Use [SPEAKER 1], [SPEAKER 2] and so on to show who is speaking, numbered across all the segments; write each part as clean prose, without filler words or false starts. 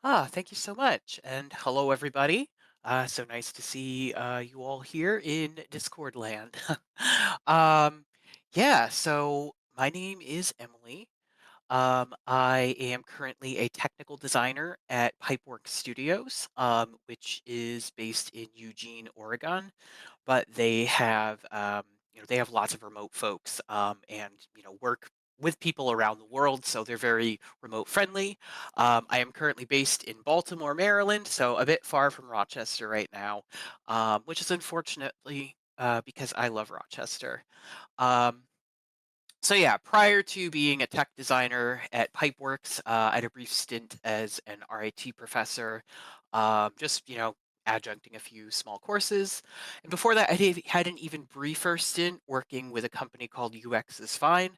[SPEAKER 1] Thank you so much. And hello, everybody. So nice to see you all here in Discord land. um, yeah, so my name is Emily. I am currently a technical designer at Pipeworks Studios, which is based in Eugene, Oregon, but they have lots of remote folks, and work with people around the world, so they're very remote friendly. I am currently based in Baltimore, Maryland, so a bit far from Rochester right now, which is unfortunately because I love Rochester. Um, so yeah, prior to being a tech designer at Pipeworks, I had a brief stint as an RIT professor, just adjuncting a few small courses. And before that, had an even briefer stint working with a company called UX is Fine.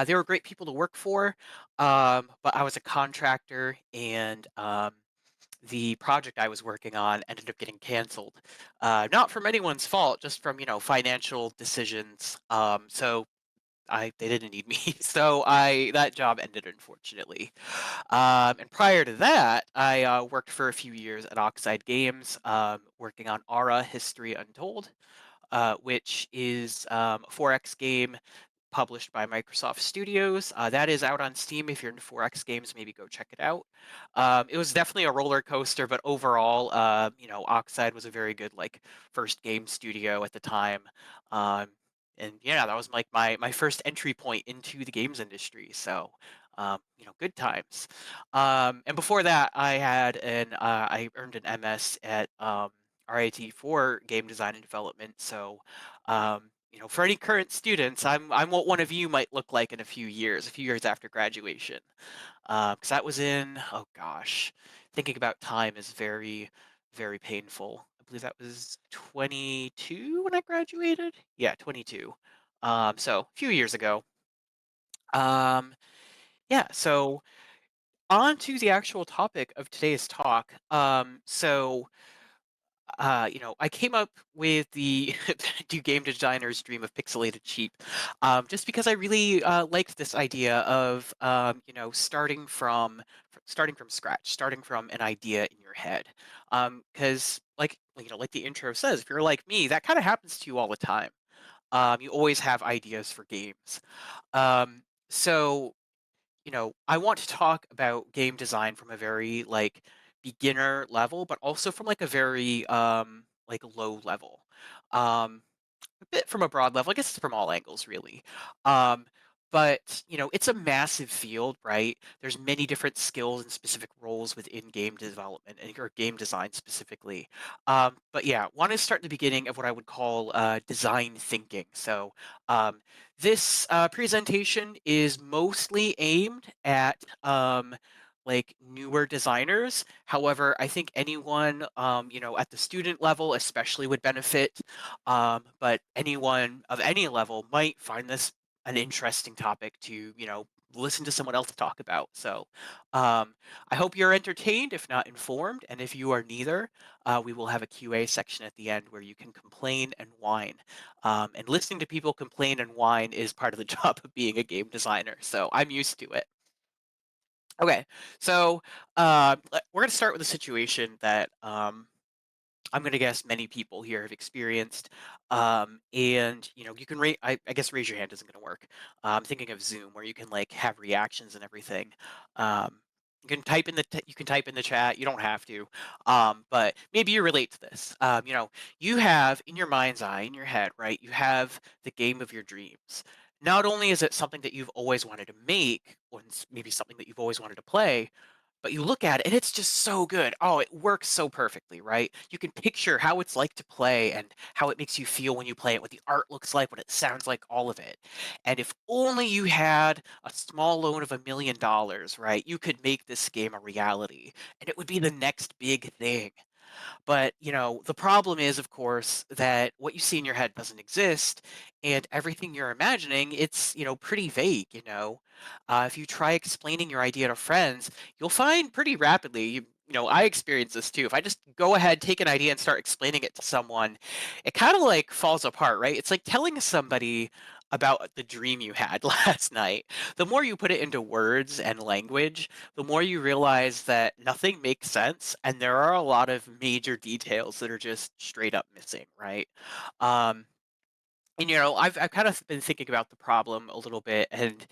[SPEAKER 1] They were great people to work for, but I was a contractor, and the project I was working on ended up getting canceled. Not from anyone's fault, just from financial decisions. So they didn't need me, so I that job ended unfortunately. And prior to that, I worked for a few years at Oxide Games, working on Aura: History Untold, which is a 4X game published by Microsoft Studios. That is out on Steam. If you're into 4X games, maybe go check it out. It was definitely a roller coaster, but overall, Oxide was a very good first game studio at the time. Um, and yeah, that was like my first entry point into the games industry. So, good times. And before that, I earned an MS at RIT for game design and development. So, for any current students, I'm what one of you might look like in a few years after graduation. Because that was in, oh gosh, thinking about time is very, very painful. I believe that was 22 when I graduated. Yeah, 22. So a few years ago. Um, yeah, so on to the actual topic of today's talk. I came up with the do game designers dream of pixelated cheap, just because I really liked this idea of starting from scratch, starting from an idea in your head, because like the intro says, if you're like me, that kind of happens to you all the time. You always have ideas for games. So I want to talk about game design from a very beginner level, but also from like a very low level. Um, a bit from a broad level. I guess it's from all angles, really. Um, but it's a massive field, right? There's many different skills and specific roles within game development or game design specifically. But yeah, want to start at the beginning of what I would call design thinking. So this presentation is mostly aimed at newer designers. However, I think anyone at the student level especially would benefit, but anyone of any level might find this an interesting topic to, listen to someone else talk about. So I hope you're entertained, if not informed. And if you are neither, we will have a QA section at the end where you can complain and whine. And listening to people complain and whine is part of the job of being a game designer. So I'm used to it. Okay, so we're going to start with a situation that I'm gonna guess many people here have experienced, and you can rate. I guess raise your hand isn't gonna work. I'm thinking of Zoom where you can have reactions and everything. You can type in you can type in the chat. You don't have to, but maybe you relate to this. You have in your mind's eye, in your head, right? You have the game of your dreams. Not only is it something that you've always wanted to make, or it's maybe something that you've always wanted to play, but you look at it and it's just so good. Oh, it works so perfectly, right? You can picture how it's like to play and how it makes you feel when you play it, what the art looks like, what it sounds like, all of it. And if only you had a small loan of $1 million, right, you could make this game a reality and it would be the next big thing. But, the problem is, of course, that what you see in your head doesn't exist, and everything you're imagining, it's, pretty vague, if you try explaining your idea to friends, you'll find pretty rapidly, I experience this too. If I just go ahead, take an idea and start explaining it to someone, it kind of falls apart, right? It's like telling somebody, about the dream you had last night. The more you put it into words and language, the more you realize that nothing makes sense, and there are a lot of major details that are just straight up missing, right? Um, and I've kind of been thinking about the problem a little bit, and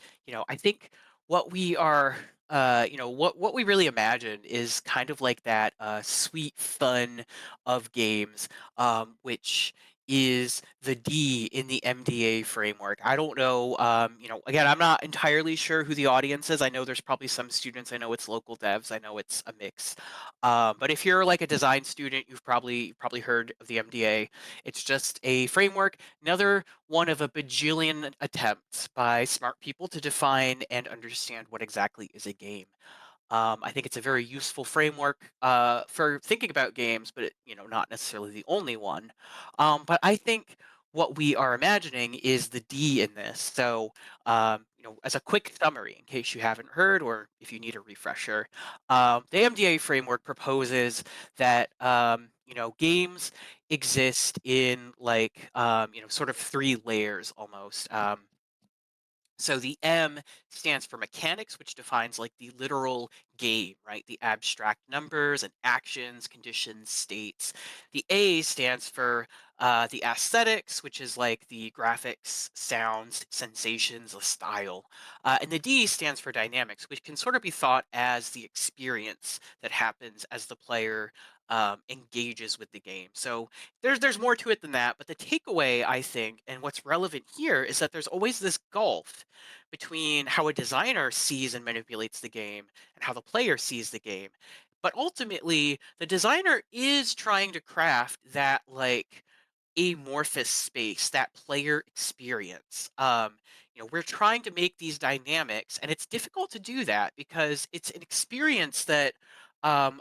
[SPEAKER 1] I think what we are, what we really imagine is kind of like that sweet fun of games, which is the D in the MDA framework. I don't know, again, I'm not entirely sure who the audience is. I know there's probably some students. I know it's local devs. I know it's a mix. But if you're like a design student, you've probably heard of the MDA. It's just a framework, another one of a bajillion attempts by smart people to define and understand what exactly is a game. I think it's a very useful framework for thinking about games, but not necessarily the only one. But I think what we are imagining is the D in this. So, as a quick summary, in case you haven't heard or if you need a refresher, the MDA framework proposes that games exist in like sort of three layers almost. So the M stands for mechanics, which defines like the literal game, right? The abstract numbers and actions, conditions, states. The A stands for the aesthetics, which is like the graphics, sounds, sensations, the style. And the D stands for dynamics, which can sort of be thought as the experience that happens as the player engages with the game. So there's more to it than that, but the takeaway I think, and what's relevant here, is that there's always this gulf between how a designer sees and manipulates the game and how the player sees the game. But ultimately, the designer is trying to craft that like amorphous space, that player experience. We're trying to make these dynamics, and it's difficult to do that because it's an experience that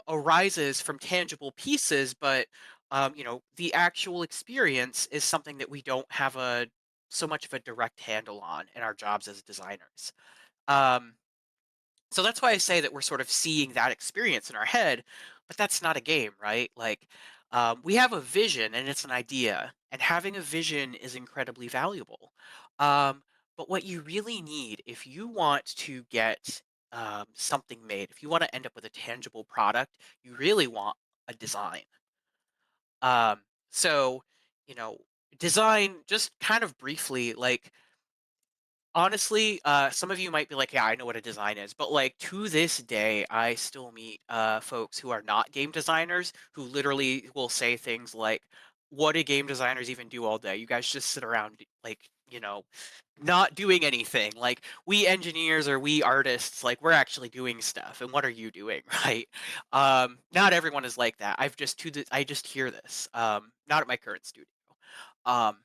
[SPEAKER 1] arises from tangible pieces, but the actual experience is something that we don't have a so much of a direct handle on in our jobs as designers. Um, so that's why I say that we're sort of seeing that experience in our head, but that's not a game, right? Like, we have a vision and it's an idea, and having a vision is incredibly valuable. Um, but what you really need, if you want to get something made, if you want to end up with a tangible product, you really want a design. Um, so, you know, design, just kind of briefly, like, honestly, some of you might be like, "Yeah, I know what a design is," but, like, to this day, I still meet, folks who are not game designers who literally will say things like, "What do game designers even do all day? You guys just sit around, like, not doing anything. Like, we engineers or we artists, like, we're actually doing stuff, and what are you doing?" Right? Not everyone is like that. I just hear this, not at my current studio. Um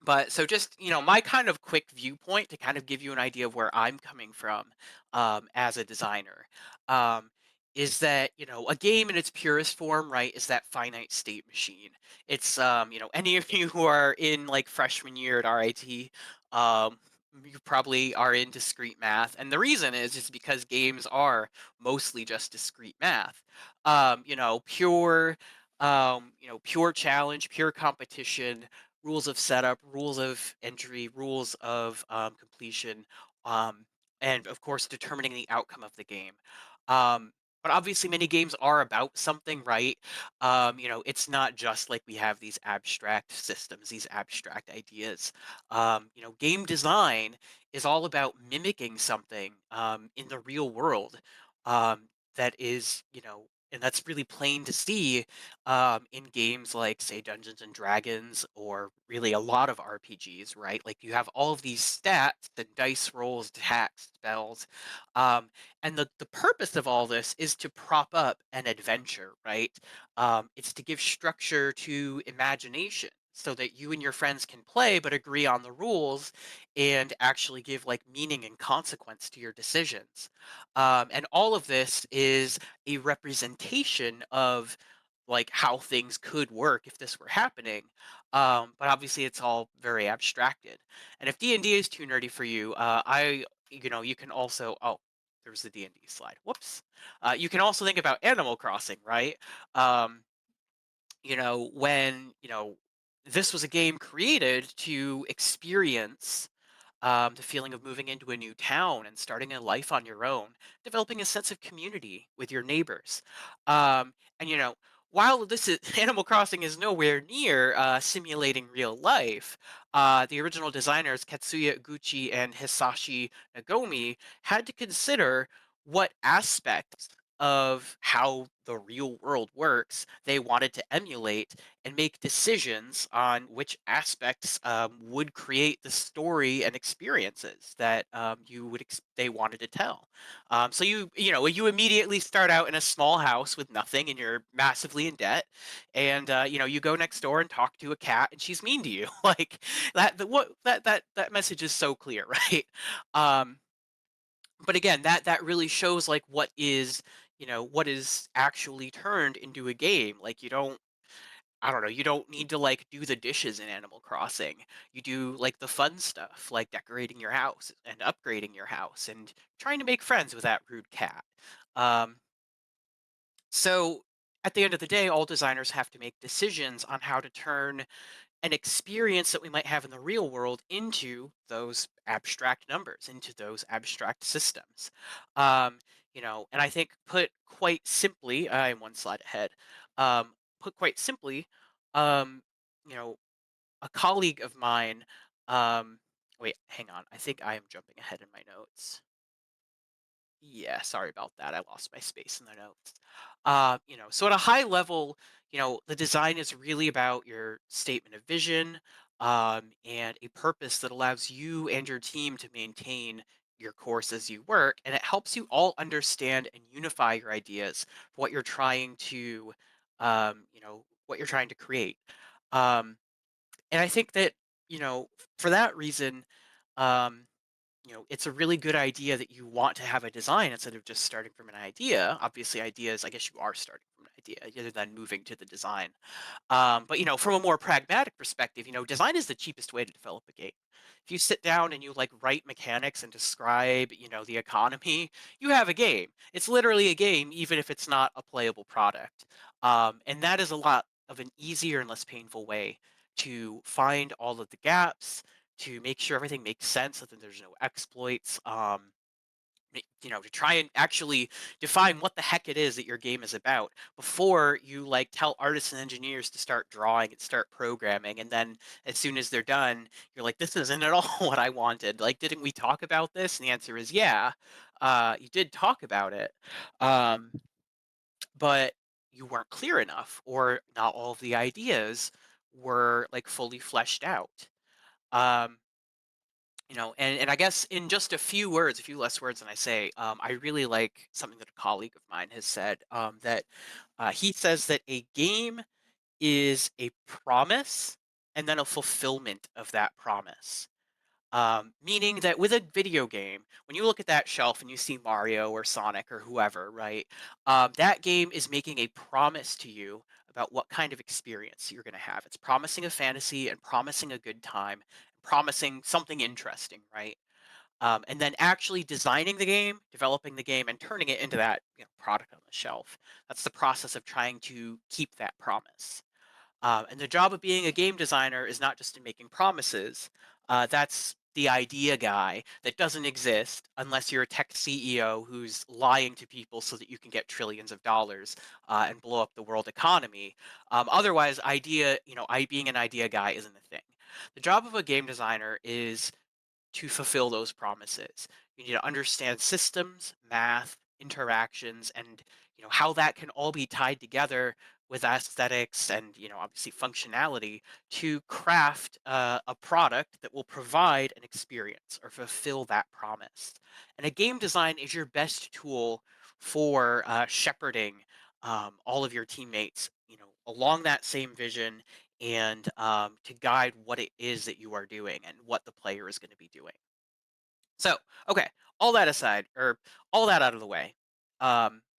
[SPEAKER 1] but so just, my kind of quick viewpoint to kind of give you an idea of where I'm coming from as a designer is that, a game in its purest form, right, is that finite state machine. It's, any of you who are in like freshman year at RIT, you probably are in discrete math. And the reason is because games are mostly just discrete math. Pure, pure challenge, pure competition, rules of setup, rules of entry, rules of completion, um, and of course determining the outcome of the game. But obviously, many games are about something, right? It's not just like we have these abstract systems, these abstract ideas. Game design is all about mimicking something in the real world that is, and that's really plain to see in games like, say, Dungeons and Dragons, or really a lot of RPGs, right? Like you have all of these stats and dice rolls, attacks, spells, and the purpose of all this is to prop up an adventure, right? It's to give structure to imagination so that you and your friends can play but agree on the rules and actually give like meaning and consequence to your decisions. And all of this is a representation of like how things could work if this were happening. But obviously it's all very abstracted. And if D&D is too nerdy for you, you can also, oh, there's the D&D slide. Whoops. You can also think about Animal Crossing, right? Um, when this was a game created to experience the feeling of moving into a new town and starting a life on your own, developing a sense of community with your neighbors. And while this is Animal Crossing is nowhere near simulating real life, the original designers Katsuya Gucci and Hisashi Nagomi had to consider what aspects of how the real world works they wanted to emulate and make decisions on which aspects would create the story and experiences that they wanted to tell. So you immediately start out in a small house with nothing, and you're massively in debt, and you go next door and talk to a cat, and she's mean to you. Like that. That message is so clear, right? Um, but again, that really shows like what is actually turned into a game. Like I don't know, you don't need to like do the dishes in Animal Crossing. You do like the fun stuff, like decorating your house and upgrading your house and trying to make friends with that rude cat. Um, so at the end of the day, all designers have to make decisions on how to turn an experience that we might have in the real world into those abstract numbers, into those abstract systems. Um, and I think put quite simply, I'm one slide ahead. Put quite simply, um, you know, a colleague of mine. Um, Wait, hang on. I think I am jumping ahead in my notes. Yeah, sorry about that. I lost my space in the notes. So at a high level, the design is really about your statement of vision, and a purpose that allows you and your team to maintain your course as you work, and it helps you all understand and unify your ideas for what you're trying to create. Um, and I think that, for that reason, um, it's a really good idea that you want to have a design instead of just starting from an idea. Obviously, ideas, I guess you are starting from an idea other than moving to the design. But from a more pragmatic perspective, design is the cheapest way to develop a game. If you sit down and you like write mechanics and describe, the economy, you have a game. It's literally a game, even if it's not a playable product. And that is a lot of an easier and less painful way to find all of the gaps, to make sure everything makes sense, so that there's no exploits. To try and actually define what the heck it is that your game is about before you like tell artists and engineers to start drawing and start programming, and then as soon as they're done you're like, this isn't at all what I wanted. Like, didn't we talk about this? And the answer is yeah, you did talk about it, um, but you weren't clear enough, or not all of the ideas were like fully fleshed out. um, and I guess in just a few less words than I say, I really like something that a colleague of mine has said. That he says that a game is a promise and then a fulfillment of that promise. Meaning that with a video game, when you look at that shelf and you see Mario or Sonic or whoever, right? That game is making a promise to you about what kind of experience you're going to have. It's promising a fantasy and promising a good time, promising something interesting, right? And then actually designing the game, developing the game, and turning it into that product on the shelf. That's the process of trying to keep that promise. And the job of being a game designer is not just in making promises. That's the idea guy that doesn't exist unless you're a tech CEO who's lying to people so that you can get trillions of dollars and blow up the world economy. Otherwise, being an idea guy isn't a thing. The job of a game designer is to fulfill those promises. You need to understand systems, math, interactions, and how that can all be tied together with aesthetics and obviously functionality to craft a product that will provide an experience or fulfill that promise. And a game design is your best tool for shepherding all of your teammates, along that same vision, and to guide what it is that you are doing and what the player is going to be doing. So, okay, all that aside, or all that out of the way,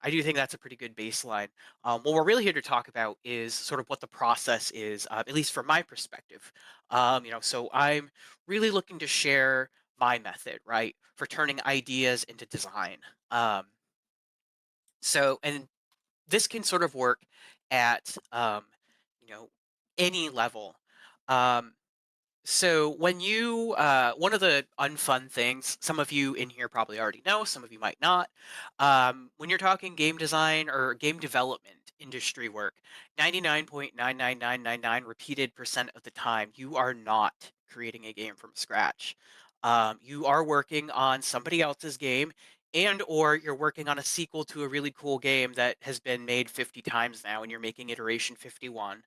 [SPEAKER 1] I do think that's a pretty good baseline. What we're really here to talk about is sort of what the process is, at least from my perspective. So I'm really looking to share my method, right, for turning ideas into design. Um, and this can sort of work at you know any level. Um, so when you one of the unfun things, some of you in here probably already know, some of you might not. When you're talking game design or game development industry work, 99.99999 repeated percent of the time, you are not creating a game from scratch. You are working on somebody else's game, and or you're working on a sequel to a really cool game that has been made 50 times now, and you're making iteration 51,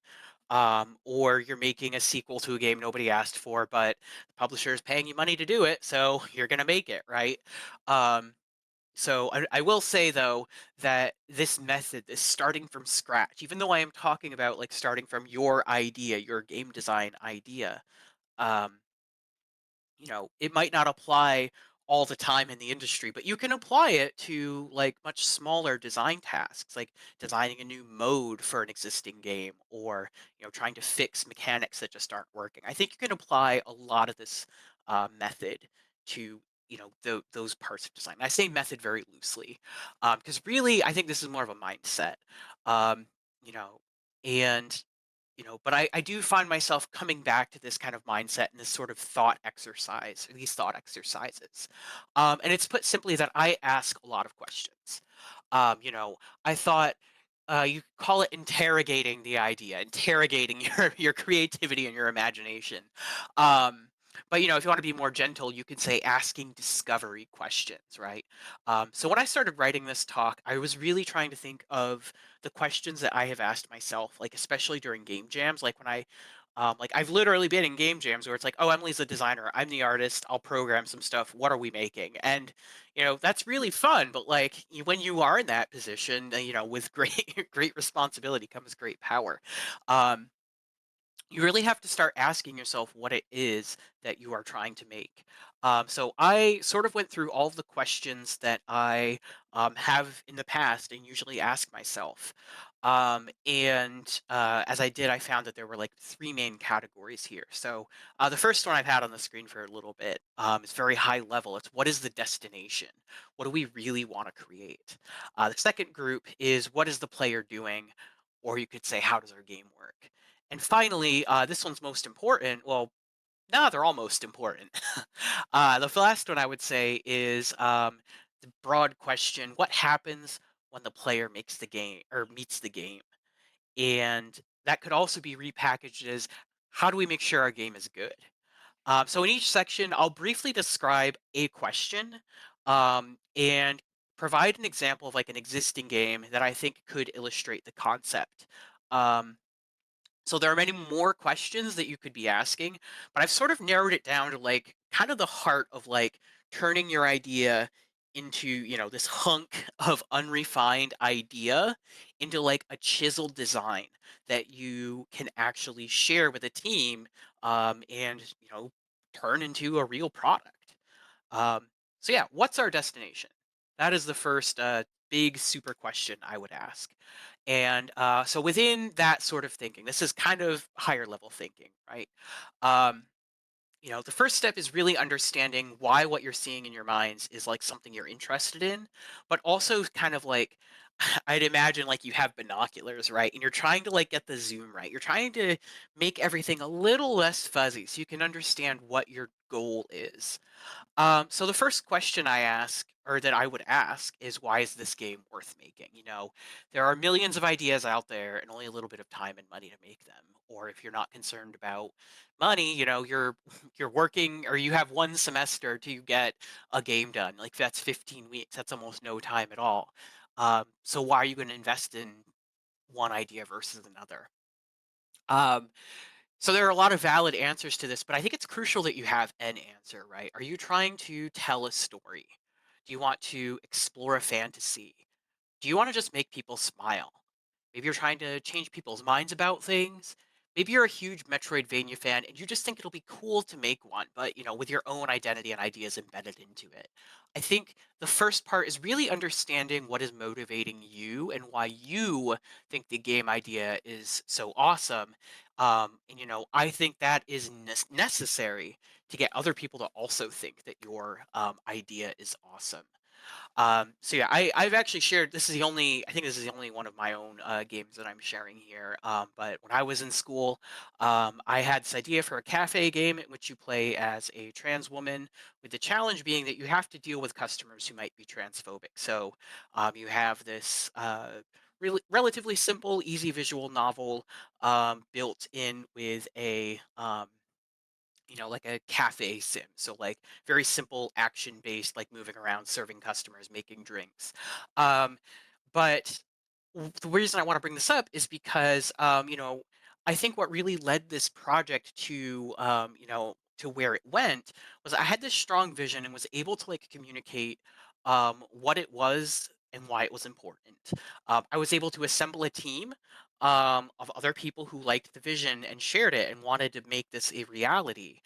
[SPEAKER 1] or you're making a sequel to a game nobody asked for, but the publisher is paying you money to do it, so you're gonna make it, right? Um, so I will say though that this method, this starting from scratch, even though I am talking about like starting from your idea, your game design idea, um, it might not apply all the time in the industry, but you can apply it to like much smaller design tasks, like designing a new mode for an existing game or, trying to fix mechanics that just aren't working. I think you can apply a lot of this method to, those parts of design. I say method very loosely because really I think this is more of a mindset. Um, you know, and but I do find myself coming back to this kind of mindset and this sort of thought exercise, or these thought exercises. And it's put simply that I ask a lot of questions. I thought you could call it interrogating the idea, interrogating your creativity and your imagination. Um, but if you want to be more gentle, you could say asking discovery questions, right? So when I started writing this talk, I was really trying to think of the questions that I have asked myself, like especially during game jams, like when like I've literally been in game jams where it's like, oh, Emily's the designer, I'm the artist, I'll program some stuff. What are we making? And that's really fun. But like when you are in that position, with great great responsibility comes great power. Um, you really have to start asking yourself what it is that you are trying to make. So I sort of went through all of the questions that I have in the past and usually ask myself. And as I did, I found that there were like three main categories here. So the first one I've had on the screen for a little bit is very high level. It's what is the destination? What do we really want to create? The second group is what is the player doing? Or you could say, how does our game work? And finally, this one's most important. Well, no, they're all most important. The last one I would say is the broad question: what happens when the player makes the game or meets the game? And that could also be repackaged as how do we make sure our game is good? So in each section, I'll briefly describe a question and provide an example of like an existing game that I think could illustrate the concept. Um, so there are many more questions that you could be asking, but I've sort of narrowed it down to like kind of the heart of like turning your idea into, this hunk of unrefined idea into like a chiseled design that you can actually share with a team and, turn into a real product. So yeah, what's our destination? That is the first big super question I would ask. And so within that sort of thinking, this is kind of higher level thinking, right? Um, the first step is really understanding why what you're seeing in your minds is like something you're interested in, but also kind of like I'd imagine like you have binoculars, right? And you're trying to like get the zoom right. You're trying to make everything a little less fuzzy so you can understand what your goal is. So the first question I ask, or that I would ask, is why is this game worth making? There are millions of ideas out there and only a little bit of time and money to make them. Or if you're not concerned about money, you're you're working or you have one semester to get a game done. Like that's 15 weeks. That's almost no time at all. So why are you going to invest in one idea versus another? Um, so there are a lot of valid answers to this, but I think it's crucial that you have an answer, right? Are you trying to tell a story? Do you want to explore a fantasy? Do you want to just make people smile? Maybe you're trying to change people's minds about things. Maybe you're a huge Metroidvania fan and you just think it'll be cool to make one, but with your own identity and ideas embedded into it. I think the first part is really understanding what is motivating you and why you think the game idea is so awesome. And I think that is necessary to get other people to also think that your idea is awesome. So yeah, I've actually shared. This is the only. I think this is the only one of my own games that I'm sharing here. But when I was in school, I had this idea for a cafe game in which you play as a trans woman, with the challenge being that you have to deal with customers who might be transphobic. So you have this really relatively simple, easy visual novel built in with a like a cafe sim. So like very simple action based, like moving around, serving customers, making drinks. Um, but the reason I want to bring this up is because, I think what really led this project to, to where it went was I had this strong vision and was able to like communicate what it was and why it was important. I was able to assemble a team of other people who liked the vision and shared it and wanted to make this a reality.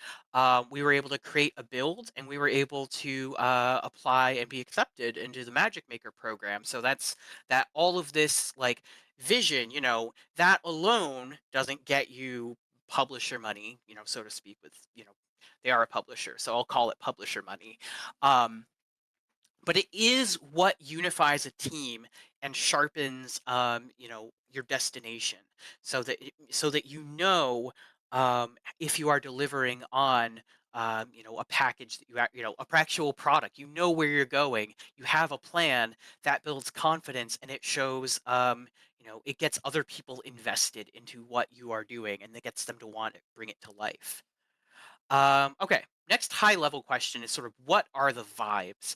[SPEAKER 1] We were able to create a build and we were able to apply and be accepted into the Magic Maker program. So that all of this like vision, that alone doesn't get you publisher money, so to speak, with, they are a publisher. So I'll call it publisher money. Um, but it is what unifies a team and sharpens your destination so that if you are delivering on a package that a actual product, where you're going, you have a plan that builds confidence, and it shows it gets other people invested into what you are doing, and it gets them to want to bring it to life. Okay. Next high level question is sort of what are the vibes?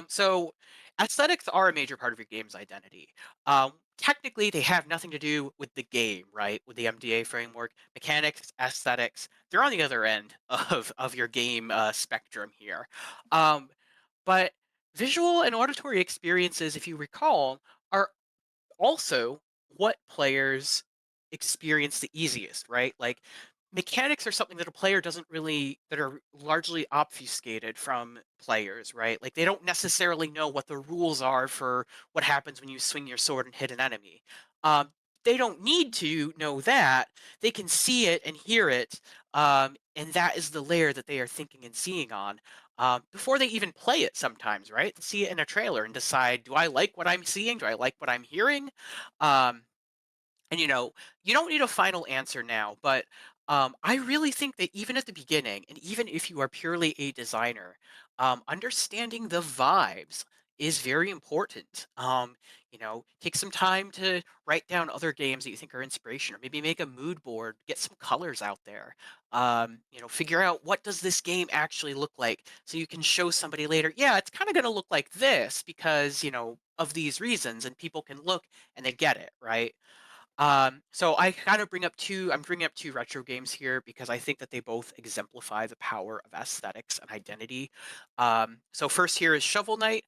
[SPEAKER 1] So aesthetics are a major part of your game's identity. Technically, they have nothing to do with the game, right? With the MDA framework, mechanics, aesthetics, they're on the other end of your game spectrum here. Um, but visual and auditory experiences, if you recall, are also what players experience the easiest, right? Like mechanics are something that a player doesn't really that are largely obfuscated from players, right? Like they don't necessarily know what the rules are for what happens when you swing your sword and hit an enemy. Um, they don't need to know that. They can see it and hear it, and that is the layer that they are thinking and seeing on before they even play it. Sometimes, right? See it in a trailer and decide, do I like what I'm seeing? Do I like what I'm hearing? Um, and you don't need a final answer now, but I really think that even at the beginning, and even if you are purely a designer, understanding the vibes is very important. Take some time to write down other games that you think are inspiration, or maybe make a mood board, get some colors out there. Figure out what does this game actually look like, so you can show somebody later. Yeah, it's kind of going to look like this because of these reasons, and people can look and they get it, right? So I'm bringing up two retro games here because I think that they both exemplify the power of aesthetics and identity. So first here is Shovel Knight,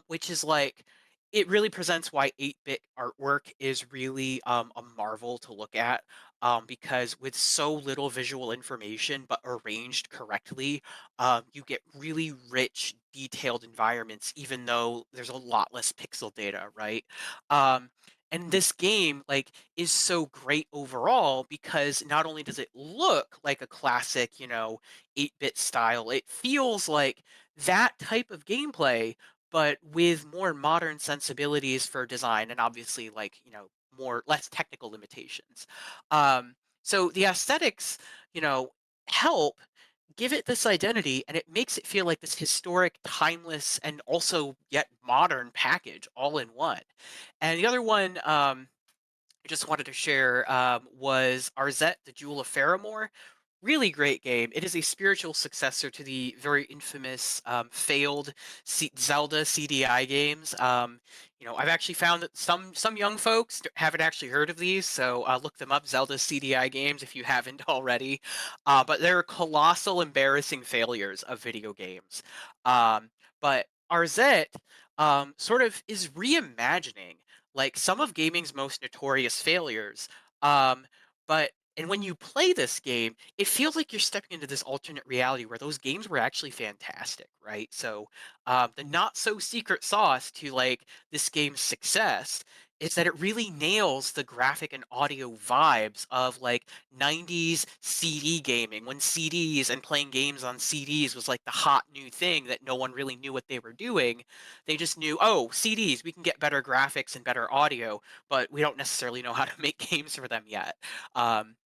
[SPEAKER 1] which is like it really presents why 8-bit artwork is really a marvel to look at. Because with so little visual information but arranged correctly, you get really rich, detailed environments, even though there's a lot less pixel data, right? Um, and this game like is so great overall because not only does it look like a classic 8-bit style, it feels like that type of gameplay but with more modern sensibilities for design, and obviously like more less technical limitations. So the aesthetics you know help give it this identity, and it makes it feel like this historic, timeless, and also yet modern package all in one. And the other one I just wanted to share was Arzette, the Jewel of Faramore. Really great game. It is a spiritual successor to the very infamous failed Zelda CDI games. I've actually found that some young folks haven't actually heard of these, so look them up. Zelda CDI games if you haven't already. But they're colossal, embarrassing failures of video games. But Arzette sort of is reimagining like some of gaming's most notorious failures. Um, and when you play this game, it feels like you're stepping into this alternate reality where those games were actually fantastic, right? So the not so secret sauce to like this game's success is that it really nails the graphic and audio vibes of like 90s CD gaming when CDs and playing games on CDs was like the hot new thing that no one really knew what they were doing. They just knew, oh, CDs, we can get better graphics and better audio, but we don't necessarily know how to make games for them yet. Um,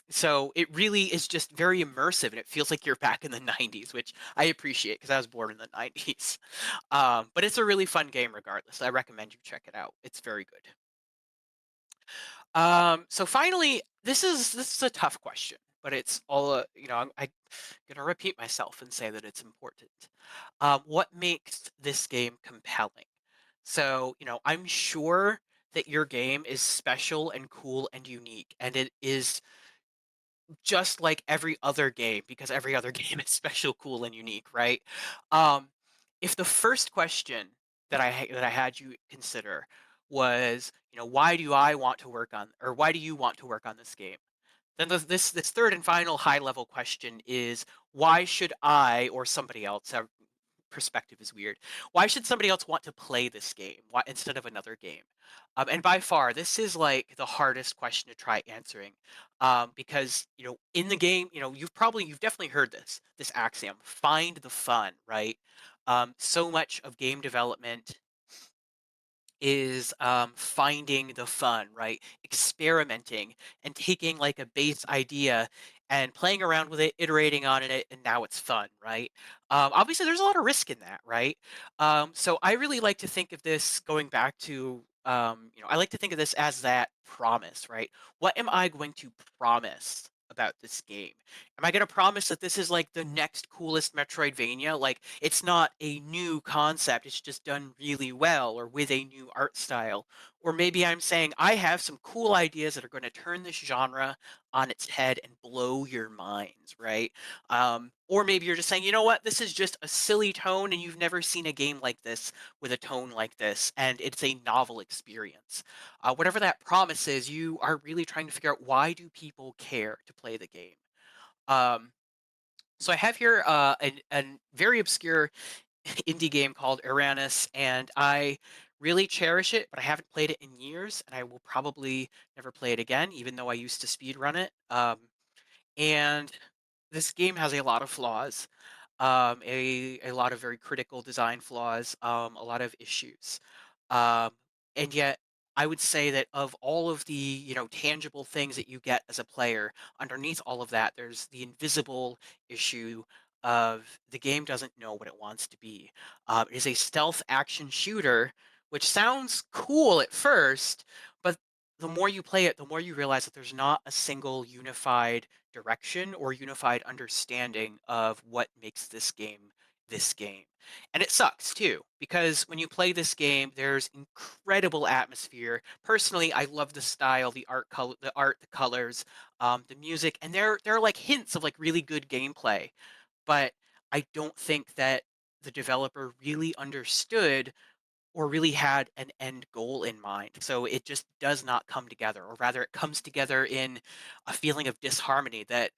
[SPEAKER 1] so it really is just very immersive and it feels like you're back in the 90s, which I appreciate because I was born in the 90s. But it's a really fun game regardless. I recommend you check it out. It's very good. So finally, this is a tough question, but it's all I'm gonna repeat myself and say that it's important. What makes this game compelling? So I'm sure that your game is special and cool and unique, and it is just like every other game because every other game is special, cool, and unique, right? Um, if the first question that I had you consider was, why do I want to work on, or why do you want to work on this game? Then this third and final high level question is, why should I or somebody else? Perspective is weird. Why should somebody else want to play this game why, instead of another game? And by far, this is like the hardest question to try answering, because in the game, you've definitely heard this axiom: find the fun, right? So much of game development is finding the fun, right? Experimenting and taking like a base idea and playing around with it, iterating on it, and now it's fun, right? Obviously, there's a lot of risk in that, right? So I really like to think of this going back to, I like to think of this as that promise, right? What am I going to promise about this game? Am I going to promise that this is like the next coolest Metroidvania? Like it's not a new concept, it's just done really well or with a new art style. Or maybe I'm saying I have some cool ideas that are going to turn this genre on its head and blow your minds, right? Or maybe you're just saying, you know what, this is just a silly tone and you've never seen a game like this with a tone like this, and it's a novel experience. Whatever that promise is, you are really trying to figure out why do people care to play the game. Um, so I have here a very obscure indie game called Uranus, and I really cherish it, but I haven't played it in years, and I will probably never play it again, even though I used to speedrun it. And this game has a lot of flaws, a lot of very critical design flaws, a lot of issues, um, and yet I would say that of all of the tangible things that you get as a player, underneath all of that, there's the invisible issue of the game doesn't know what it wants to be. It is a stealth action shooter, which sounds cool at first, but the more you play it, the more you realize that there's not a single unified direction or unified understanding of what makes this game. And it sucks too, because when you play this game, there's incredible atmosphere. Personally, I love the style, the colors, the music, and there are like hints of like really good gameplay. But I don't think that the developer really understood or really had an end goal in mind. So it just does not come together, or rather, it comes together in a feeling of disharmony that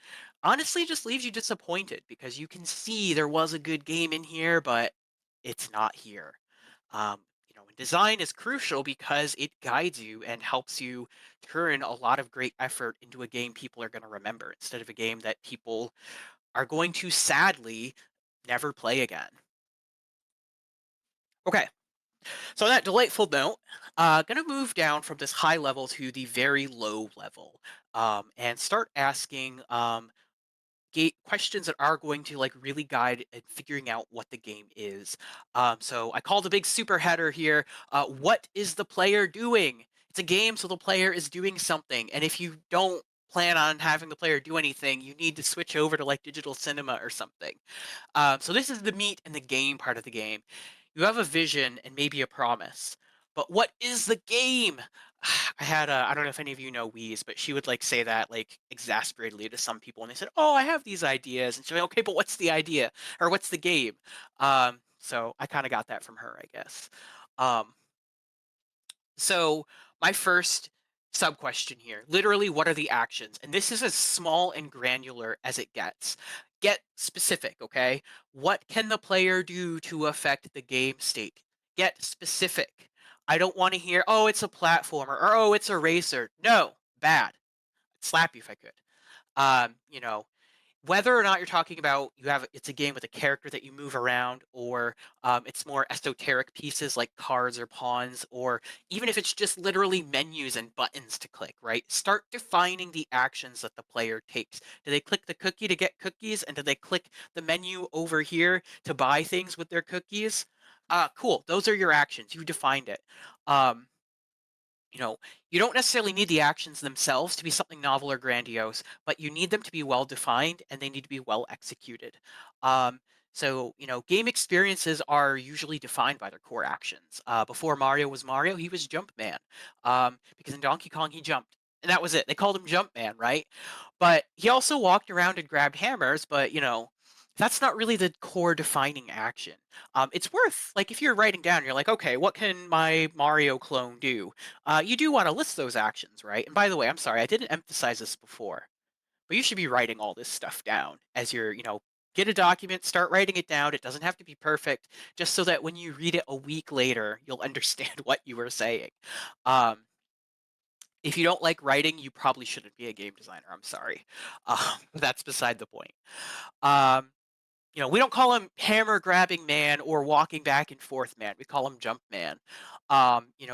[SPEAKER 1] honestly just leaves you disappointed because you can see there was a good game in here, but it's not here. And design is crucial because it guides you and helps you turn a lot of great effort into a game people are going to remember instead of a game that people are going to sadly never play again. Okay, so on that delightful note, gonna move down from this high level to the very low level, and start asking questions that are going to like really guide in figuring out what the game is. So I call the big super header here. What is the player doing? It's a game, so the player is doing something, and if you don't plan on having the player do anything, you need to switch over to like digital cinema or something. So this is the meat and the game part of the game. You have a vision and maybe a promise, but what is the game? I don't know if any of you know Weeze, but she would like say that like exasperatedly to some people, and they said, "Oh, I have these ideas," and she's like, "Okay, but what's the idea or what's the game?" So I kind of got that from her, I guess. Um, so my first sub question here, literally, what are the actions? And this is as small and granular as it gets. Get specific, okay? What can the player do to affect the game state? Get specific. I don't want to hear, oh, it's a platformer or oh, it's a racer. No, bad. I'd slap you if I could. You know, whether or not you're talking about it's a game with a character that you move around, or it's more esoteric pieces like cards or pawns, or even if it's just literally menus and buttons to click, right? Start defining the actions that the player takes. Do they click the cookie to get cookies, and do they click the menu over here to buy things with their cookies? Cool. Those are your actions. You defined it. Um, you know, you don't necessarily need the actions themselves to be something novel or grandiose, but you need them to be well defined and they need to be well executed. Um, game experiences are usually defined by their core actions. Before Mario was Mario, he was Jumpman, because in Donkey Kong he jumped, and that was it. They called him Jumpman, right? But he also walked around and grabbed hammers. But that's not really the core defining action. It's worth, like, if you're writing down, you're like, okay, what can my Mario clone do? You do want to list those actions, right? And by the way, I'm sorry, I didn't emphasize this before, but you should be writing all this stuff down as get a document, start writing it down. It doesn't have to be perfect, just so that when you read it a week later, you'll understand what you were saying. Um, if you don't like writing, you probably shouldn't be a game designer. I'm sorry. That's beside the point. Um, we don't call him hammer grabbing man or walking back and forth man. We call him jump man.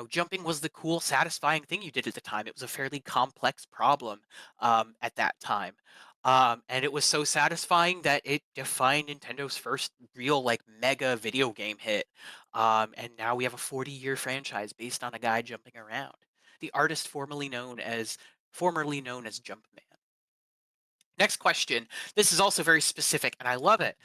[SPEAKER 1] Jumping was the cool, satisfying thing you did at the time. It was a fairly complex problem at that time. And it was so satisfying that it defined Nintendo's first real, like, mega video game hit. And now we have a 40-year franchise based on a guy jumping around. The artist formerly known as Jumpman. Next question. This is also very specific, and I love it.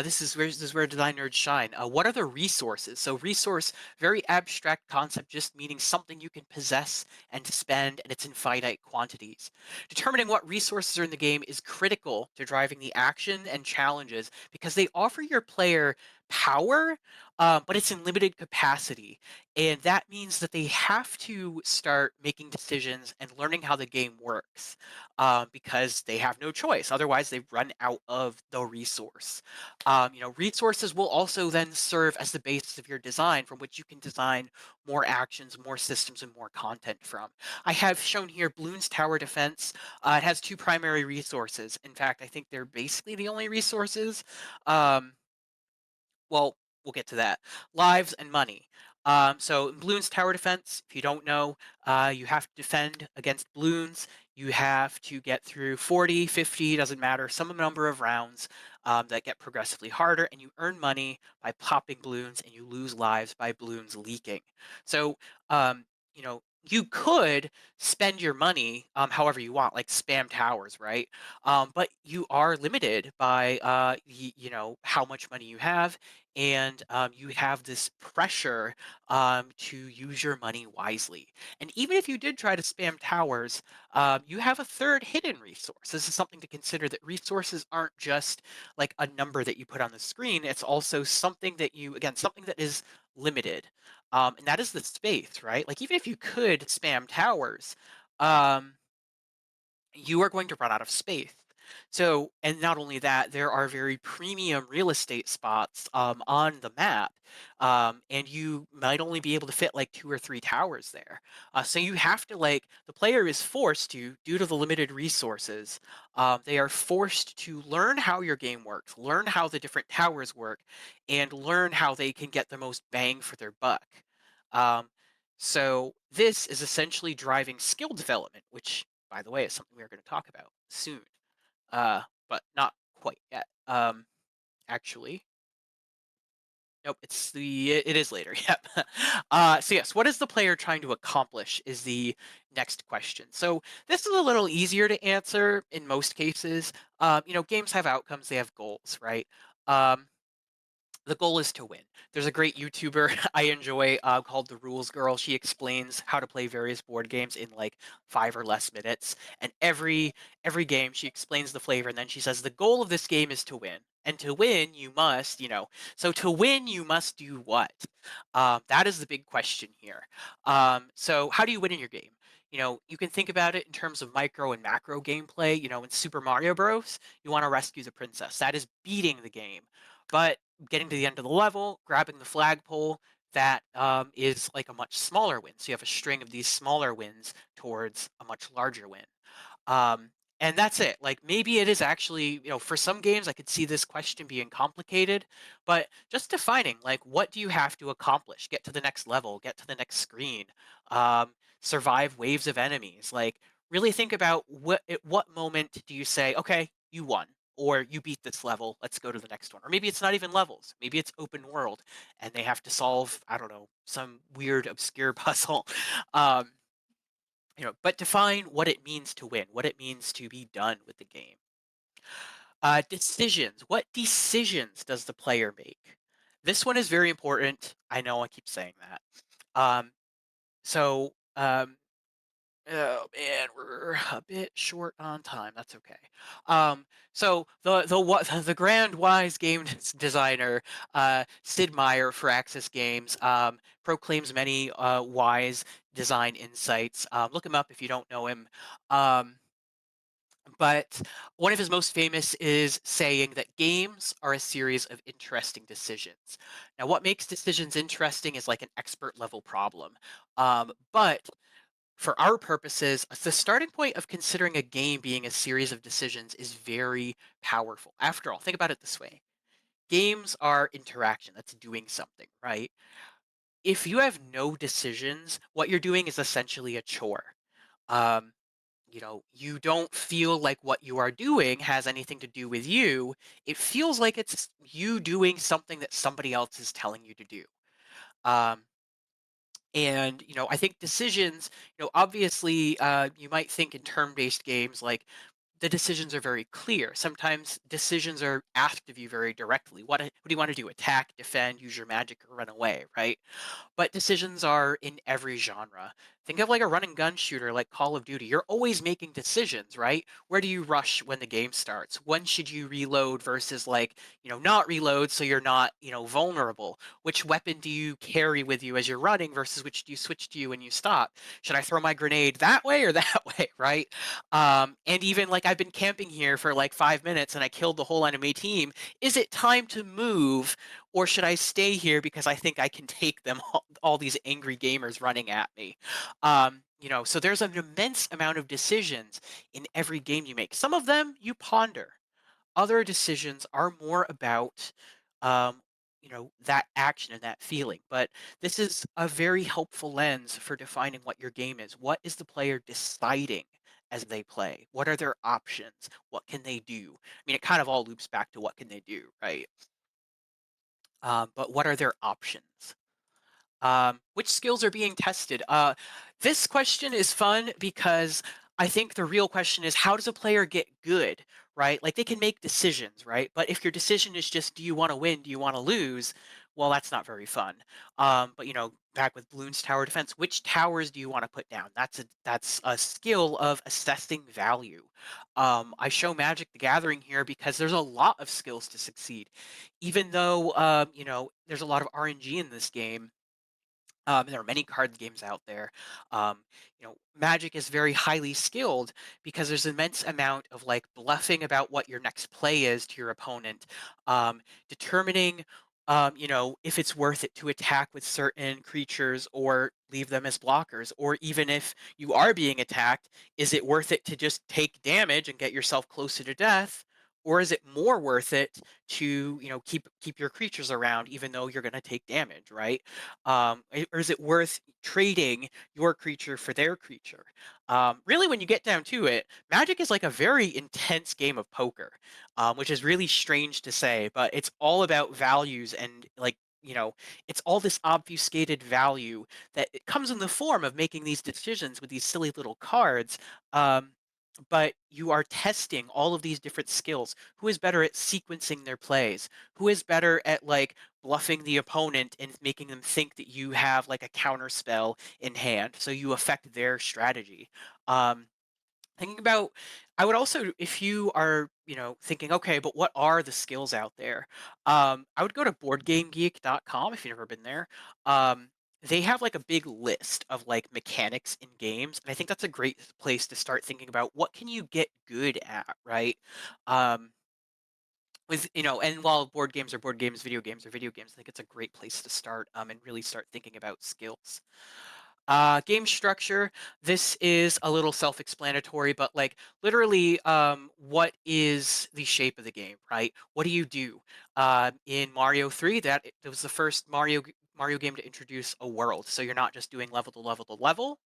[SPEAKER 1] This is where design nerds shine. What are the resources? So resource, very abstract concept, just meaning something you can possess and spend, and it's in finite quantities. Determining what resources are in the game is critical to driving the action and challenges because they offer your player power, but it's in limited capacity. And that means that they have to start making decisions and learning how the game works, because they have no choice. Otherwise, they run out of the resource. Resources will also then serve as the basis of your design, from which you can design more actions, more systems, and more content from. I have shown here Bloons Tower Defense. It has two primary resources. In fact, I think they're basically the only resources. Um, well, we'll get to that. Lives and money. So in Bloons Tower Defense, if you don't know, you have to defend against balloons. You have to get through 40, 50, doesn't matter, some number of rounds that get progressively harder, and you earn money by popping balloons, and you lose lives by balloons leaking. So, you could spend your money however you want, like spam towers, right? But you are limited by how much money you have, and you have this pressure to use your money wisely. And even if you did try to spam towers, you have a third hidden resource. This is something to consider, that resources aren't just like a number that you put on the screen. It's also something that something that is limited. And that is the space, right? Like, even if you could spam towers, um, you are going to run out of space. So, and not only that, there are very premium real estate spots on the map, and you might only be able to fit like two or three towers there. So you have to, like, the player is forced to, due to the limited resources, they are forced to learn how your game works, learn how the different towers work, and learn how they can get the most bang for their buck. Um, so this is essentially driving skill development, which, by the way, is something we're going to talk about soon, but not quite yet. Actually, nope. It is later. Yep. So yes, what is the player trying to accomplish is the next question. So this is a little easier to answer in most cases. Games have outcomes; they have goals, right? Um, the goal is to win. There's a great YouTuber I enjoy, called The Rules Girl. She explains how to play various board games in like 5 or less minutes, and every game she explains the flavor, and then she says the goal of this game is to win. And to win, you must, so to win, you must do what? That is the big question here. So how do you win in your game? You can think about it in terms of micro and macro gameplay. In Super Mario Bros., you want to rescue the princess. That is beating the game. But getting to the end of the level, grabbing the flagpole, that is like a much smaller win. So you have a string of these smaller wins towards a much larger win. Um, and that's it. Like maybe it is actually, for some games I could see this question being complicated, but just defining like what do you have to accomplish? Get to the next level, get to the next screen, um, survive waves of enemies. Like really think about what at what moment do you say, okay, you won. Or you beat this level, let's go to the next one. Or maybe it's not even levels. Maybe it's open world and they have to solve, I don't know, some weird obscure puzzle. Um, but define what it means to win, what it means to be done with the game. Decisions. What decisions does the player make? This one is very important. I know I keep saying that. Um, so, oh man, we're a bit short on time. That's okay. So the grand wise game designer Sid Meier for Axis Games proclaims many wise design insights. Look him up if you don't know him. Um, but one of his most famous is saying that games are a series of interesting decisions. Now, what makes decisions interesting is like an expert level problem. But for our purposes, the starting point of considering a game being a series of decisions is very powerful. After all, think about it this way. Games are interaction, that's doing something, right? If you have no decisions, what you're doing is essentially a chore. Um, you don't feel like what you are doing has anything to do with you. It feels like it's you doing something that somebody else is telling you to do. Um, and I think decisions, obviously, you might think in turn-based games like the decisions are very clear. Sometimes decisions are asked of you very directly. What do you want to do? Attack, defend, use your magic, or run away, right? But decisions are in every genre. Think of like a run and gun shooter like Call of Duty. You're always making decisions, right? Where do you rush when the game starts? When should you reload versus like, not reload so you're not, vulnerable? Which weapon do you carry with you as you're running versus which do you switch to you when you stop? Should I throw my grenade that way or that way, right? And even like I've been camping here for like 5 minutes and I killed the whole enemy team. Is it time to move or should I stay here because I think I can take them all these angry gamers running at me? So there's an immense amount of decisions in every game you make. Some of them you ponder. Other decisions are more about, um, that action and that feeling. But this is a very helpful lens for defining what your game is. What is the player deciding as they play? What are their options? What can they do? I mean, it kind of all loops back to what can they do, right? But what are their options? Which skills are being tested? This question is fun because I think the real question is how does a player get good, right? Like they can make decisions, right? But if your decision is just do you want to win, do you want to lose? Well, that's not very fun. But back with Bloons Tower Defense, which towers do you want to put down? That's a skill of assessing value. I show Magic the Gathering here because there's a lot of skills to succeed. Even though there's a lot of RNG in this game, there are many card games out there. Magic is very highly skilled because there's an immense amount of like bluffing about what your next play is to your opponent, determining, if it's worth it to attack with certain creatures or leave them as blockers, or even if you are being attacked, is it worth it to just take damage and get yourself closer to death? Or is it more worth it to, keep your creatures around even though you're going to take damage, right? Or is it worth trading your creature for their creature? Really, when you get down to it, Magic is like a very intense game of poker, which is really strange to say, but it's all about values and like it's all this obfuscated value that it comes in the form of making these decisions with these silly little cards. Um, but you are testing all of these different skills. Who is better at sequencing their plays? Who is better at like bluffing the opponent and making them think that you have like a counter spell in hand, so you affect their strategy. Um, Thinking about, I would also, if you are, thinking, okay, but what are the skills out there? I would go to boardgamegeek.com if you've never been there. Um, they have like a big list of like mechanics in games, and I think that's a great place to start thinking about what can you get good at, right? Um, with and while board games are board games, video games are video games, I think it's a great place to start and really start thinking about skills. Game structure. This is a little self-explanatory, but like literally, what is the shape of the game, right? What do you do? In Mario 3, that was the first Mario game to introduce a world, so you're not just doing level to level to level.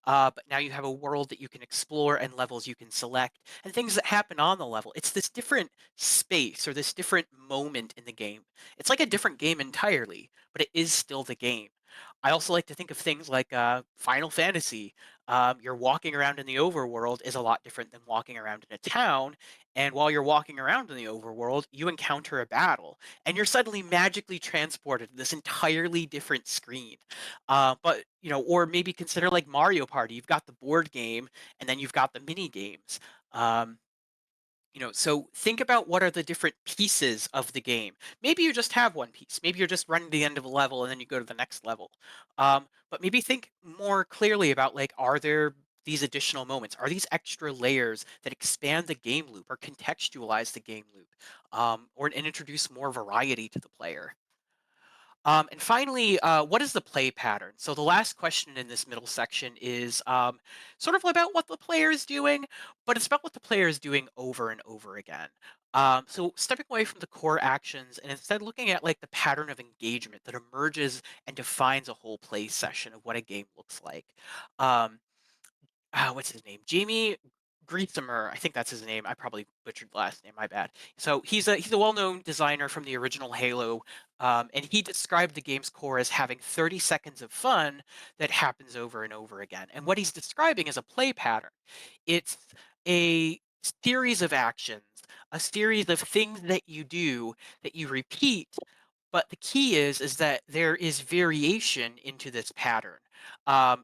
[SPEAKER 1] But now you have a world that you can explore and levels you can select and things that happen on the level. It's this different space or this different moment in the game. It's like a different game entirely, but it is still the game. I also like to think of things like Final Fantasy. You're walking around in the overworld is a lot different than walking around in a town. And while you're walking around in the overworld, you encounter a battle, and you're suddenly magically transported to this entirely different screen. But or maybe consider like Mario Party. You've got the board game, and then you've got the mini games. Um, so think about what are the different pieces of the game. Maybe you just have one piece. Maybe you're just running to the end of a level and then you go to the next level. But maybe think more clearly about like, are there these additional moments? Are these extra layers that expand the game loop or contextualize the game loop, and introduce more variety to the player? And finally, what is the play pattern? So the last question in this middle section is sort of about what the player is doing, but it's about what the player is doing over and over again. So stepping away from the core actions and instead looking at like the pattern of engagement that emerges and defines a whole play session of what a game looks like. Um, what's his name? Jamie Griesemer, I think that's his name. I probably butchered the last name. My bad. So he's a well-known designer from the original Halo, and he described the game's core as having 30 seconds of fun that happens over and over again. And what he's describing is a play pattern. It's a series of actions, a series of things that you do that you repeat, but the key is that there is variation into this pattern.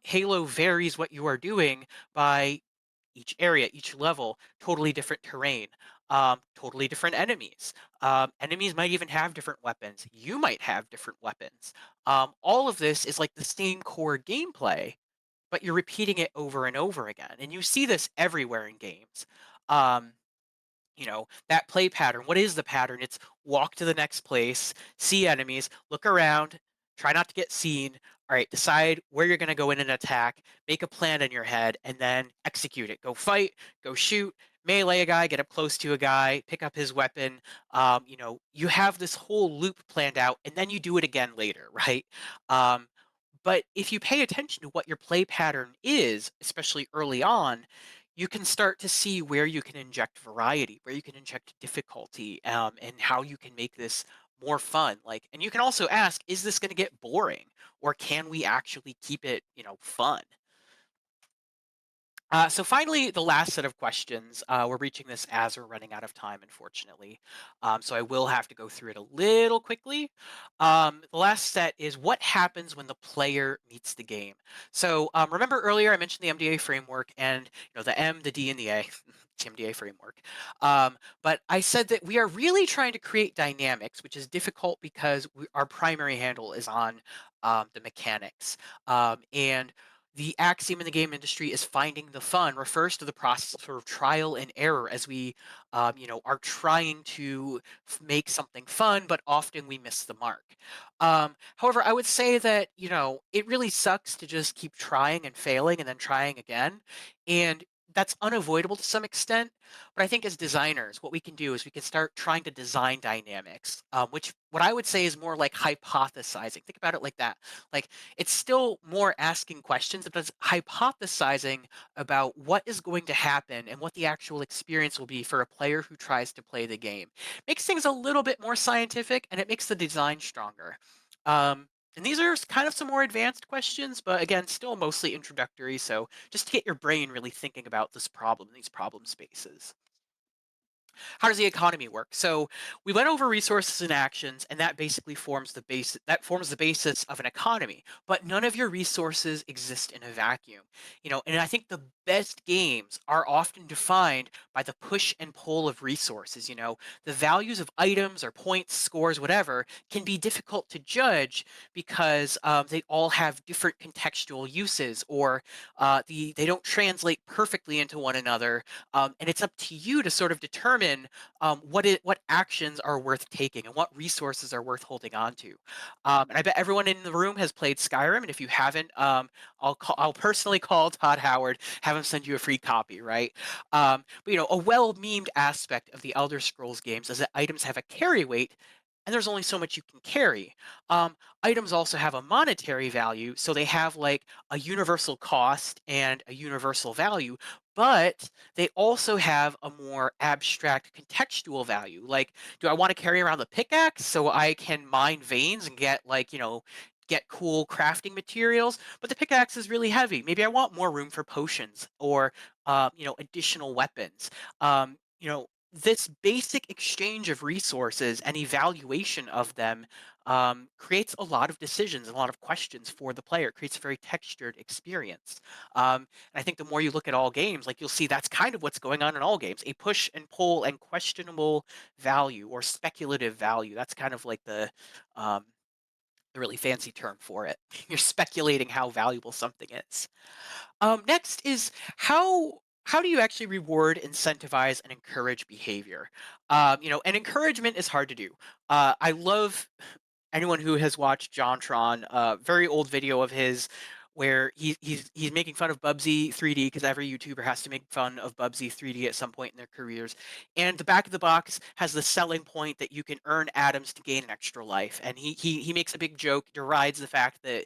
[SPEAKER 1] Halo varies what you are doing by each area, each level, totally different terrain, totally different enemies. Enemies might even have different weapons. You might have different weapons. All of this is like the same core gameplay, but you're repeating it over and over again. And you see this everywhere in games. Um, that play pattern. What is the pattern? It's walk to the next place, see enemies, look around, try not to get seen. All right, decide where you're going to go in and attack, make a plan in your head, and then execute it. Go fight, go shoot, melee a guy, get up close to a guy, pick up his weapon. You have this whole loop planned out, and then you do it again later, right? Um, but if you pay attention to what your play pattern is, especially early on, you can start to see where you can inject variety, where you can inject difficulty, and how you can make this more fun. Like, and you can also ask, is this going to get boring, or can we actually keep it, fun? So finally, the last set of questions. We're reaching this as we're running out of time, unfortunately. So I will have to go through it a little quickly. The last set is what happens when the player meets the game. So remember earlier I mentioned the MDA framework and the M, the D, and the A. It's the MDA framework. But I said that we are really trying to create dynamics, which is difficult because our primary handle is on the mechanics. And the axiom in the game industry is finding the fun refers to the process of sort of trial and error as we are trying to make something fun, but often we miss the mark. However, I would say that it really sucks to just keep trying and failing and then trying again, and that's unavoidable to some extent. But I think as designers, what we can do is we can start trying to design dynamics, which what I would say is more like hypothesizing. Think about it like that. Like, it's still more asking questions, but it's hypothesizing about what is going to happen and what the actual experience will be for a player who tries to play the game. Makes things a little bit more scientific and it makes the design stronger. Um, and these are kind of some more advanced questions, but again, still mostly introductory. So just to get your brain really thinking about this problem, these problem spaces. How does the economy work? So we went over resources and actions, and that basically forms the basis of an economy. But none of your resources exist in a vacuum. And I think the best games are often defined by the push and pull of resources. The values of items or points, scores, whatever, can be difficult to judge because they all have different contextual uses, or they don't translate perfectly into one another, and it's up to you to sort of determine in what actions are worth taking and what resources are worth holding on to. And I bet everyone in the room has played Skyrim, and if you haven't, I'll personally call Todd Howard, have him send you a free copy, right? But a well memed aspect of the Elder Scrolls games is that items have a carry weight, and there's only so much you can carry. Um, Items also have a monetary value, so they have like a universal cost and a universal value, but they also have a more abstract contextual value. Like, do I want to carry around the pickaxe so I can mine veins and get like, get cool crafting materials? But the pickaxe is really heavy. Maybe I want more room for potions or, additional weapons. This basic exchange of resources and evaluation of them creates a lot of decisions, a lot of questions for the player. It creates a very textured experience. And I think the more you look at all games, like you'll see that's kind of what's going on in all games: a push and pull and questionable value or speculative value. That's kind of like the really fancy term for it. You're speculating how valuable something is. Next is how do you actually reward, incentivize, and encourage behavior? And encouragement is hard to do. I love anyone who has watched JonTron, a very old video of his where he's making fun of Bubsy 3D, because every YouTuber has to make fun of Bubsy 3D at some point in their careers. And the back of the box has the selling point that you can earn atoms to gain an extra life. And he makes a big joke, derides the fact that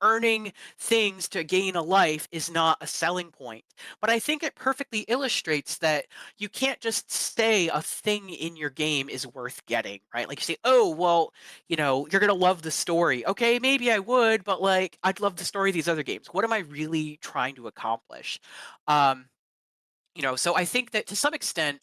[SPEAKER 1] earning things to gain a life is not a selling point. But I think it perfectly illustrates that you can't just say a thing in your game is worth getting, right? Like you say, oh well, you're gonna love the story. Okay, maybe I would, but like I'd love the story of these other games. What am I really trying to accomplish? Um, so I think that to some extent,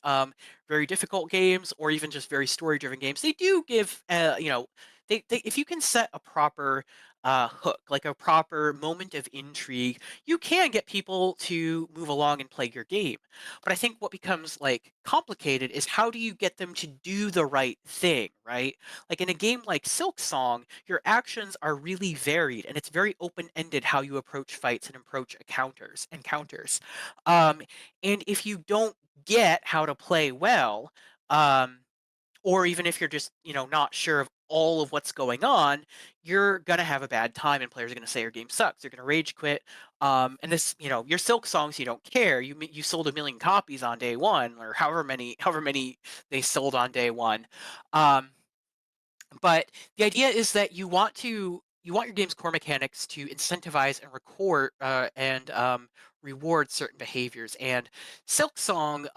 [SPEAKER 1] very difficult games or even just very story-driven games, they do give, they if you can set a proper hook, like a proper moment of intrigue, you can get people to move along and play your game. But I think what becomes like complicated is how do you get them to do the right thing, right? Like in a game like Silk Song, your actions are really varied, and it's very open-ended how you approach fights and approach encounters. Um, and if you don't get how to play well, um, or even if you're just, not sure of all of what's going on, you're gonna have a bad time, and players are gonna say your game sucks. They're gonna rage quit. And this, your Silk Songs, you don't care. You sold 1 million copies on day one, or however many they sold on day one. Um, but the idea is that you want your game's core mechanics to incentivize and record and reward certain behaviors. And Silksong,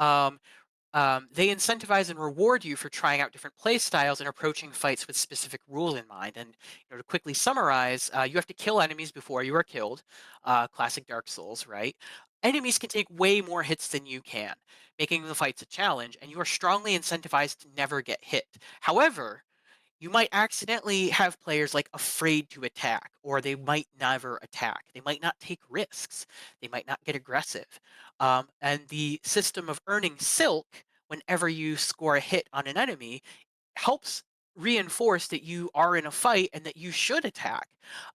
[SPEAKER 1] they incentivize and reward you for trying out different play styles and approaching fights with specific rules in mind. And to quickly summarize, you have to kill enemies before you are killed. Classic Dark Souls, right? Enemies can take way more hits than you can, making the fights a challenge, and you are strongly incentivized to never get hit. However, you might accidentally have players like afraid to attack, or they might never attack. They might not take risks. They might not get aggressive. And the system of earning silk whenever you score a hit on an enemy helps reinforce that you are in a fight and that you should attack.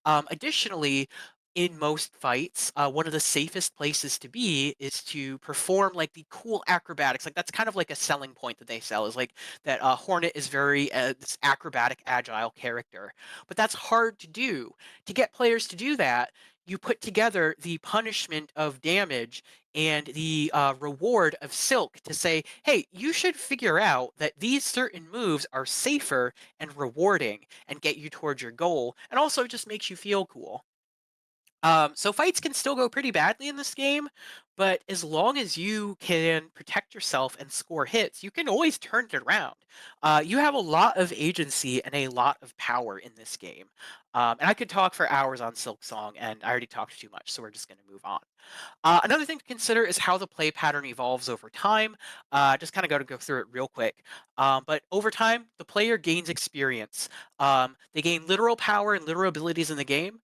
[SPEAKER 1] Additionally, in most fights, one of the safest places to be is to perform like the cool acrobatics. Like that's kind of like a selling point that they sell, is like that Hornet is very this acrobatic, agile character. But that's hard to do. To get players to do that, you put together the punishment of damage and the reward of silk to say, hey, you should figure out that these certain moves are safer and rewarding and get you towards your goal, and also just makes you feel cool. So fights can still go pretty badly in this game, but as long as you can protect yourself and score hits, you can always turn it around. You have a lot of agency and a lot of power in this game. And I could talk for hours on Silk Song, and I already talked too much, so we're just going to move on. Another thing to consider is how the play pattern evolves over time. Just kind of go through it real quick. But over time, the player gains experience. They gain literal power and literal abilities in the game,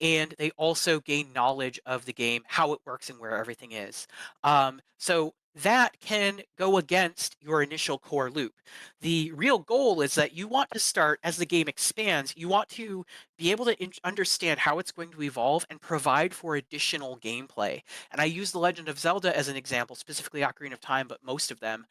[SPEAKER 1] and they also gain knowledge of the game, how it works, and where everything is. So that can go against your initial core loop. The real goal is that you want to start as the game expands, you want to be able to understand how it's going to evolve and provide for additional gameplay. And I use The Legend of Zelda as an example, specifically Ocarina of Time, but most of them,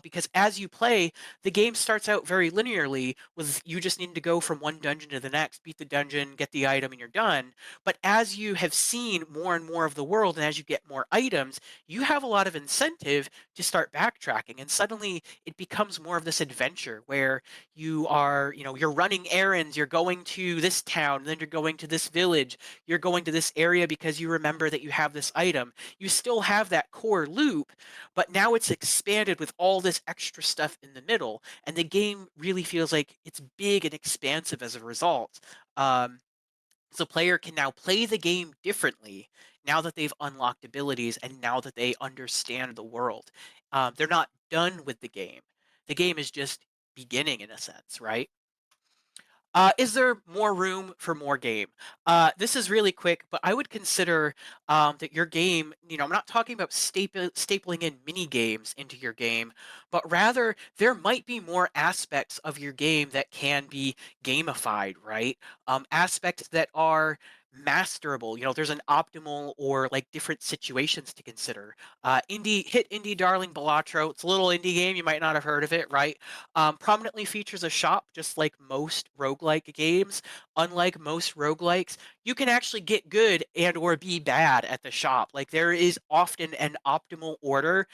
[SPEAKER 1] because as you play, the game starts out very linearly with you just needing to go from one dungeon to the next, beat the dungeon, get the item, and you're done. But as you have seen more and more of the world, and as you get more items, you have a lot of incentive to start backtracking. And suddenly it becomes more of this adventure where you are, you're running errands, you're going to this town, then you're going to this village, you're going to this area because you remember that you have this item. You still have that core loop, but now it's expanded with all this extra stuff in the middle, and the game really feels like it's big and expansive as a result. Um, so player can now play the game differently now that they've unlocked abilities and now that they understand the world. They're not done with the game. The game is just beginning in a sense, right? Is there more room for more game? This is really quick, but I would consider that your game, I'm not talking about stapling in mini games into your game, but rather there might be more aspects of your game that can be gamified, right? Aspects that are masterable. There's an optimal or like different situations to consider. Indie darling Balatro. It's a little indie game. You might not have heard of it, right? Prominently features a shop just like most roguelike games. Unlike most roguelikes, you can actually get good and or be bad at the shop. Like there is often an optimal order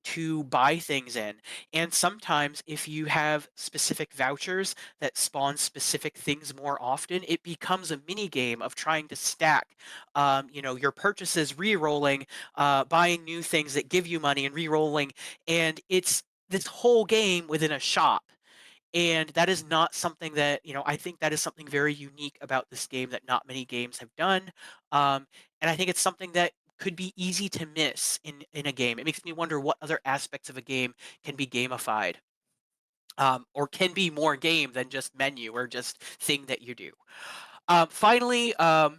[SPEAKER 1] to buy things in. And sometimes if you have specific vouchers that spawn specific things more often, it becomes a mini game of trying to stack, your purchases, re-rolling, buying new things that give you money and re-rolling. And it's this whole game within a shop. And that is not something that, I think that is something very unique about this game that not many games have done. And I think it's something that could be easy to miss in a game. It makes me wonder what other aspects of a game can be gamified, or can be more game than just menu or just thing that you do. Finally, are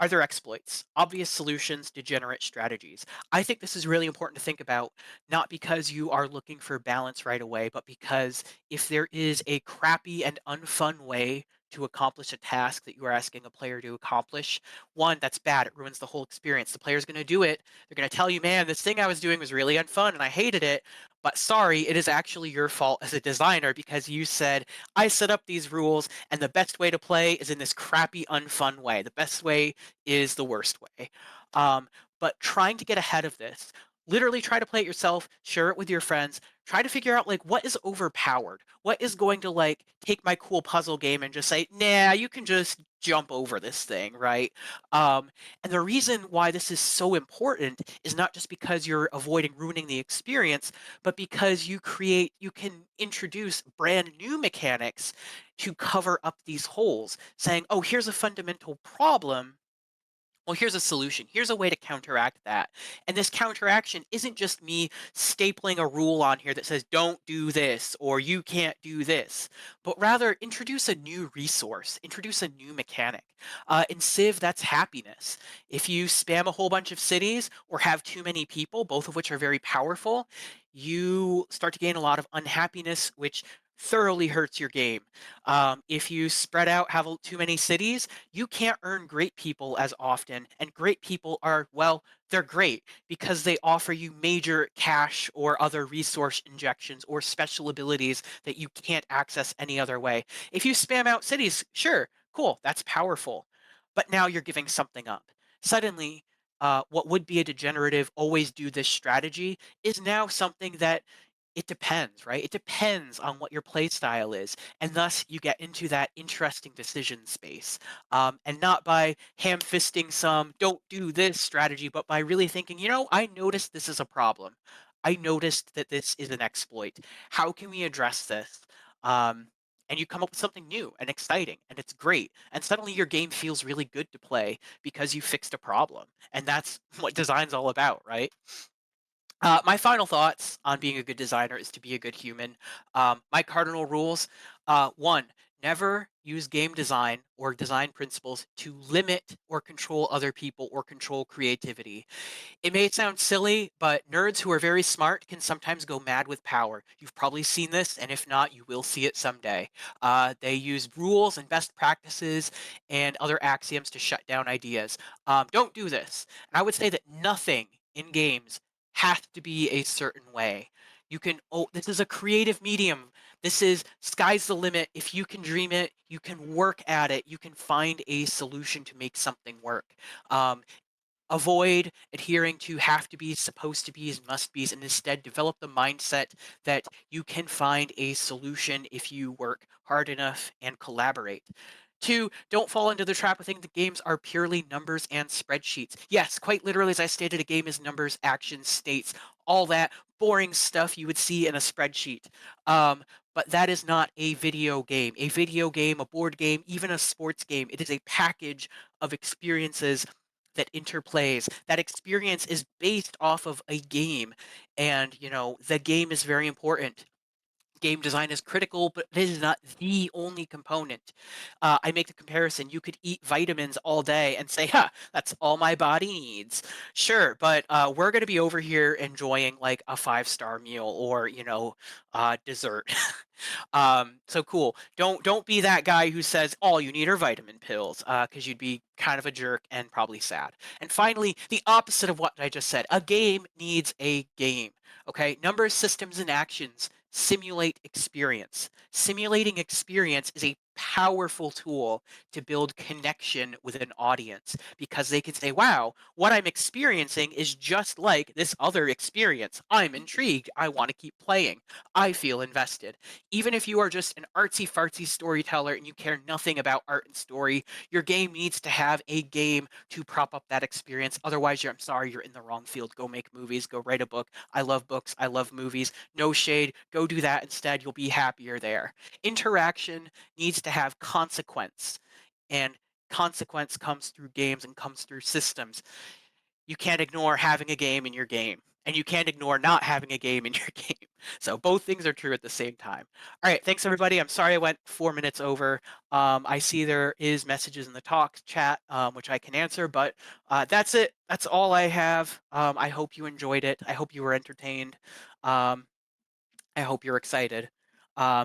[SPEAKER 1] there exploits? Obvious solutions, degenerate strategies. I think this is really important to think about, not because you are looking for balance right away, but because if there is a crappy and unfun way to accomplish a task that you are asking a player to accomplish, one, that's bad. It ruins the whole experience. The player's going to do it. They're going to tell you, man, this thing I was doing was really unfun and I hated it. But sorry, it is actually your fault as a designer because you said, I set up these rules and the best way to play is in this crappy, unfun way. The best way is the worst way. Um, but trying to get ahead of this, literally try to play it yourself, share it with your friends, try to figure out like what is overpowered, what is going to like take my cool puzzle game and just say, nah, you can just jump over this thing, right? And the reason why this is so important is not just because you're avoiding ruining the experience, but because you can introduce brand new mechanics to cover up these holes, saying, oh, here's a fundamental problem, well, here's a solution. Here's a way to counteract that. And this counteraction isn't just me stapling a rule on here that says, don't do this or you can't do this, but rather introduce a new resource, introduce a new mechanic. In Civ, that's happiness. If you spam a whole bunch of cities or have too many people, both of which are very powerful, you start to gain a lot of unhappiness, which thoroughly hurts your game. If you spread out, have too many cities, you can't earn great people as often. And great people are, well, they're great because they offer you major cash or other resource injections or special abilities that you can't access any other way. If you spam out cities, sure, cool, that's powerful. But now you're giving something up. Suddenly, what would be a degenerative, always do this strategy is now something that it depends, right? It depends on what your play style is, and thus you get into that interesting decision space, and not by ham fisting some "don't do this" strategy, but by really thinking, I noticed this is a problem. I noticed that this is an exploit. How can we address this? Um, and you come up with something new and exciting, and it's great. And suddenly your game feels really good to play because you fixed a problem, and that's what design's all about, right? My final thoughts on being a good designer is to be a good human. My cardinal rules: one, Never use game design or design principles to limit or control other people or control creativity. It may sound silly, but nerds who are very smart can sometimes go mad with power. You've probably seen this, and if not, you will see it someday. They use rules and best practices and other axioms to shut down ideas. Don't do this. And I would say that nothing in games has to be a certain way. You can, oh, this is a creative medium. This is sky's the limit. If you can dream it, you can work at it, you can find a solution to make something work. Um, Avoid adhering to have to be, supposed to be's, must be's, and instead develop the mindset that you can find a solution if you work hard enough and collaborate. Two, don't fall into the trap of thinking the games are purely numbers and spreadsheets. Yes, quite literally, as I stated, a game is numbers, actions, states, all that boring stuff you would see in a spreadsheet. Um, but that is not a video game. A video game, a board game, even a sports game, it is a package of experiences that interplays. That experience is based off of a game, and the game is very important. Game design is critical, but it is not the only component. I make the comparison. You could eat vitamins all day and say, "Huh, that's all my body needs." Sure, but we're going to be over here enjoying like a five-star meal or dessert. So cool. Don't be that guy who says all you need are vitamin pills, because you'd be kind of a jerk and probably sad. And finally, the opposite of what I just said. A game needs a game. Okay, numbers, systems, and actions simulate experience. Simulating experience is a powerful tool to build connection with an audience because they can say, wow, what I'm experiencing is just like this other experience. I'm intrigued. I want to keep playing. I feel invested. Even if you are just an artsy fartsy storyteller and you care nothing about art and story, your game needs to have a game to prop up that experience. Otherwise, I'm sorry, you're in the wrong field. Go make movies, go write a book. I love books, I love movies. No shade, go do that instead. You'll be happier there. Interaction needs to have consequence, and consequence comes through games and comes through systems. You can't ignore having a game in your game, and you can't ignore not having a game in your game. So both things are true at the same time. All right, thanks everybody. I'm sorry I went 4 minutes over. I see there is messages in the talk chat, which I can answer, but that's it. That's all I have. I hope you enjoyed it. I hope you were entertained. Um, I hope you're excited. Um,